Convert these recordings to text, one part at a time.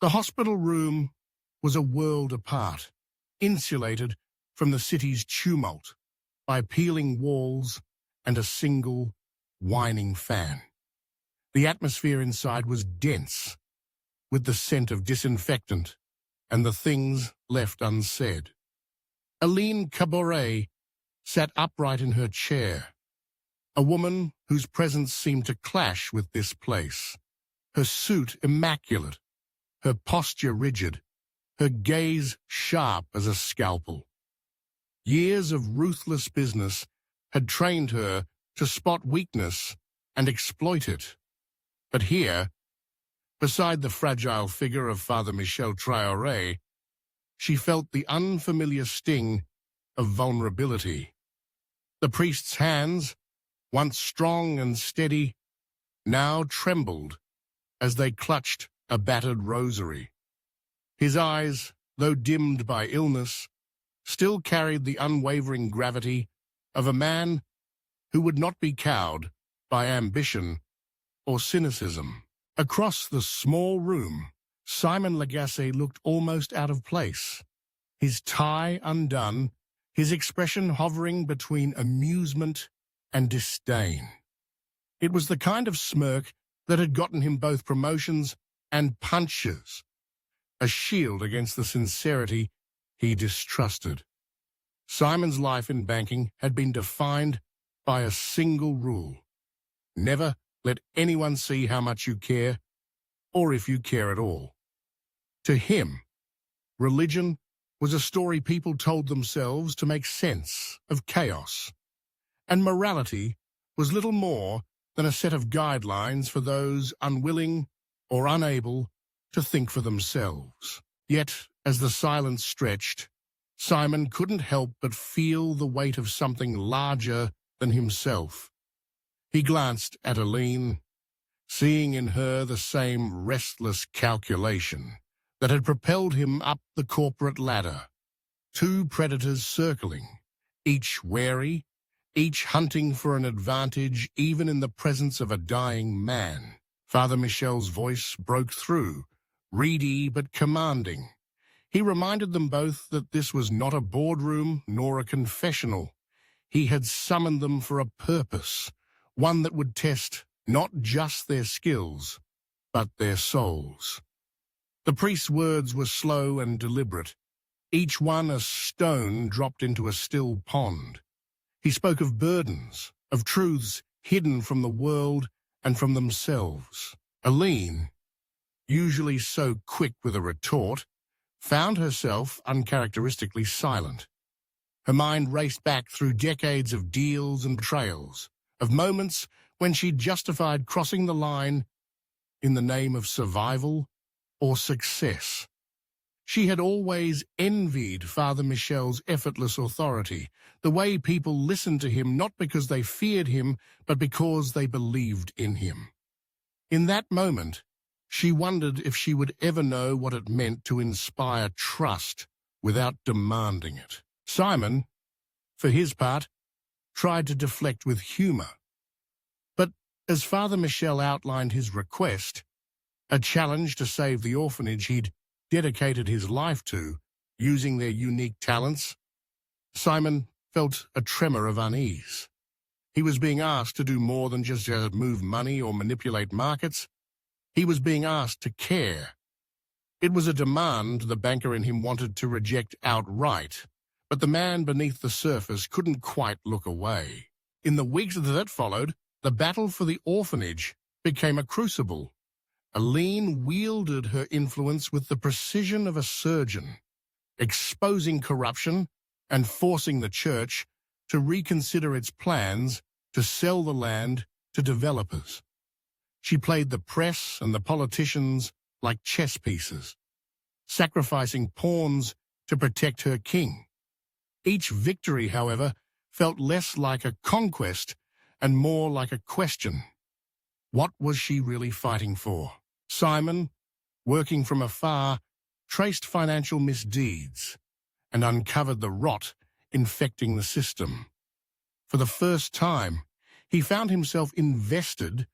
The hospital room was a world apart, insulated from the city's tumult by peeling walls and a single, whining fan. The atmosphere inside was dense, with the scent of disinfectant and the things left unsaid. Aline Caboret sat upright in her chair, a woman whose presence seemed to clash with this place, her suit immaculate, her posture rigid, her gaze sharp as a scalpel. Years of ruthless business had trained her to spot weakness and exploit it. But here, beside the fragile figure of Father Michel Traoré, she felt the unfamiliar sting of vulnerability. The priest's hands, once strong and steady, now trembled as they clutched a battered rosary. His eyes, though dimmed by illness, still carried the unwavering gravity of a man who would not be cowed by ambition or cynicism. Across the small room, Simon Lagacé looked almost out of place, his tie undone, his expression hovering between amusement and disdain. It was the kind of smirk that had gotten him both promotions and punches, a shield against the sincerity he distrusted. Simon's life in banking had been defined by a single rule: never let anyone see how much you care, or if you care at all. To him, religion was a story people told themselves to make sense of chaos, and morality was little more than a set of guidelines for those unwilling or unable to think for themselves. Yet, as the silence stretched, Simon couldn't help but feel the weight of something larger than himself. He glanced at Aline, seeing in her the same restless calculation that had propelled him up the corporate ladder. Two predators circling, each wary, each hunting for an advantage even in the presence of a dying man. Father Michel's voice broke through, reedy but commanding. He reminded them both that this was not a boardroom nor a confessional. He had summoned them for a purpose, one that would test not just their skills, but their souls. The priest's words were slow and deliberate, each one a stone dropped into a still pond. He spoke of burdens, of truths hidden from the world and from themselves. Aline, usually so quick with a retort, found herself uncharacteristically silent. Her mind raced back through decades of deals and betrayals, of moments when she'd justified crossing the line in the name of survival or success. She had always envied Father Michel's effortless authority, the way people listened to him not because they feared him, but because they believed in him. In that moment, she wondered if she would ever know what it meant to inspire trust without demanding it. Simon, for his part, tried to deflect with humor. But as Father Michel outlined his request, a challenge to save the orphanage he'd dedicated his life to, using their unique talents, Simon felt a tremor of unease. He was being asked to do more than just move money or manipulate markets. He was being asked to care. It was a demand the banker in him wanted to reject outright, but the man beneath the surface couldn't quite look away. In the weeks that followed, the battle for the orphanage became a crucible. Aline wielded her influence with the precision of a surgeon, exposing corruption and forcing the church to reconsider its plans to sell the land to developers. She played the press and the politicians like chess pieces, sacrificing pawns to protect her king. Each victory, however, felt less like a conquest and more like a question. What was she really fighting for? Simon, working from afar, traced financial misdeeds and uncovered the rot infecting the system. For the first time, he found himself invested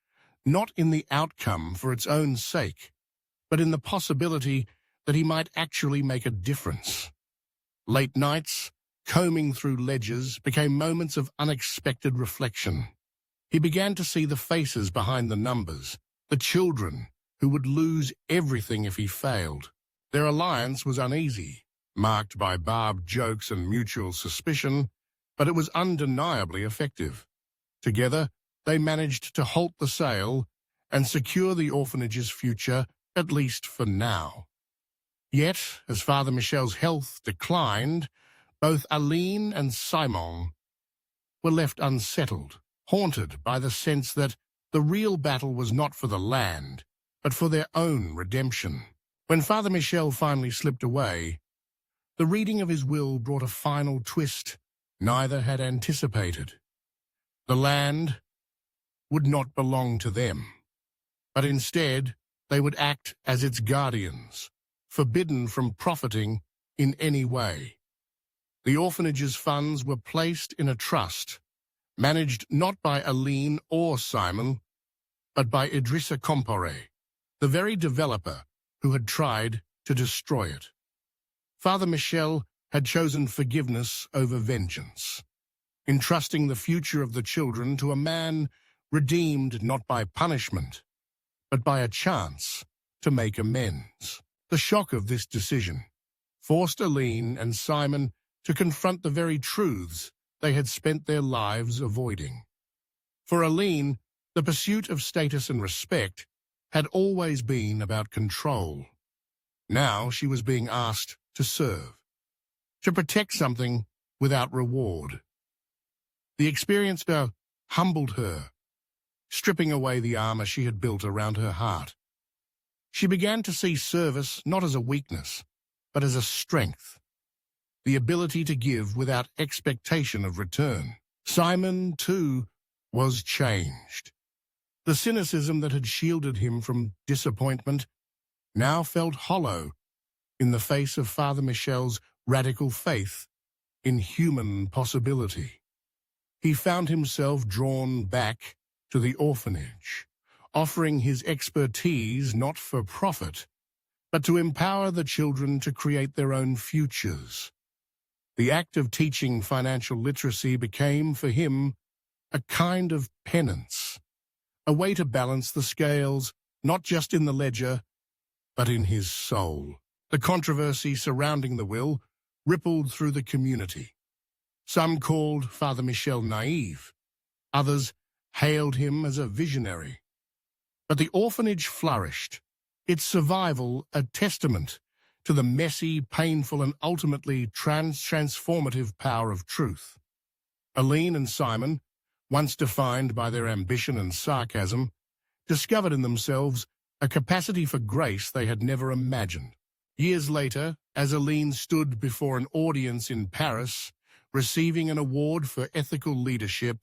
not in the outcome for its own sake, but in the possibility that he might actually make a difference. Late nights, combing through ledgers, became moments of unexpected reflection. He began to see the faces behind the numbers, the children who would lose everything if he failed. Their alliance was uneasy, marked by barbed jokes and mutual suspicion, but it was undeniably effective. Together, they managed to halt the sale and secure the orphanage's future, at least for now. Yet, as Father Michel's health declined, both Aline and Simon were left unsettled, haunted by the sense that the real battle was not for the land, but for their own redemption. When Father Michel finally slipped away, the reading of his will brought a final twist neither had anticipated. The land would not belong to them, but instead they would act as its guardians, forbidden from profiting in any way. The orphanage's funds were placed in a trust, managed not by Aline or Simon, but by Idrissa Compore, the very developer who had tried to destroy it. Father Michel had chosen forgiveness over vengeance, entrusting the future of the children to a man redeemed not by punishment, but by a chance to make amends. The shock of this decision forced Aline and Simon to confront the very truths they had spent their lives avoiding. For Aline, the pursuit of status and respect had always been about control. Now she was being asked to serve, to protect something without reward. The experience humbled her, stripping away the armor she had built around her heart. She began to see service not as a weakness, but as a strength, the ability to give without expectation of return. Simon, too, was changed. The cynicism that had shielded him from disappointment now felt hollow in the face of Father Michel's radical faith in human possibility. He found himself drawn back to the orphanage, offering his expertise not for profit, but to empower the children to create their own futures. The act of teaching financial literacy became, for him, a kind of penance, a way to balance the scales, not just in the ledger, but in his soul. The controversy surrounding the will rippled through the community. Some called Father Michel naive, others hailed him as a visionary. But the orphanage flourished, its survival a testament to the messy, painful, and ultimately transformative power of truth. Aline and Simon, once defined by their ambition and sarcasm, discovered in themselves a capacity for grace they had never imagined. Years later, as Aline stood before an audience in Paris, receiving an award for ethical leadership,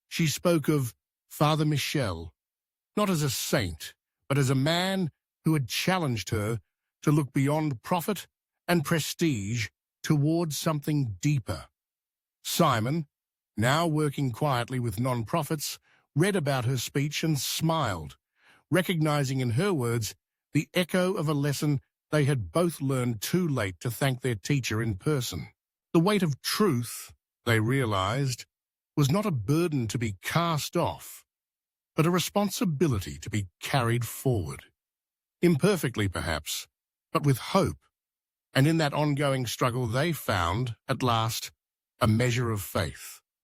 she spoke of Father Michel, not as a saint, but as a man who had challenged her to look beyond profit and prestige towards something deeper. Simon, now working quietly with non-profits, read about her speech and smiled, recognizing in her words the echo of a lesson they had both learned too late to thank their teacher in person. The weight of truth, they realized, was not a burden to be cast off, but a responsibility to be carried forward. Imperfectly, perhaps, but with hope. And in that ongoing struggle they found, at last, a measure of faith.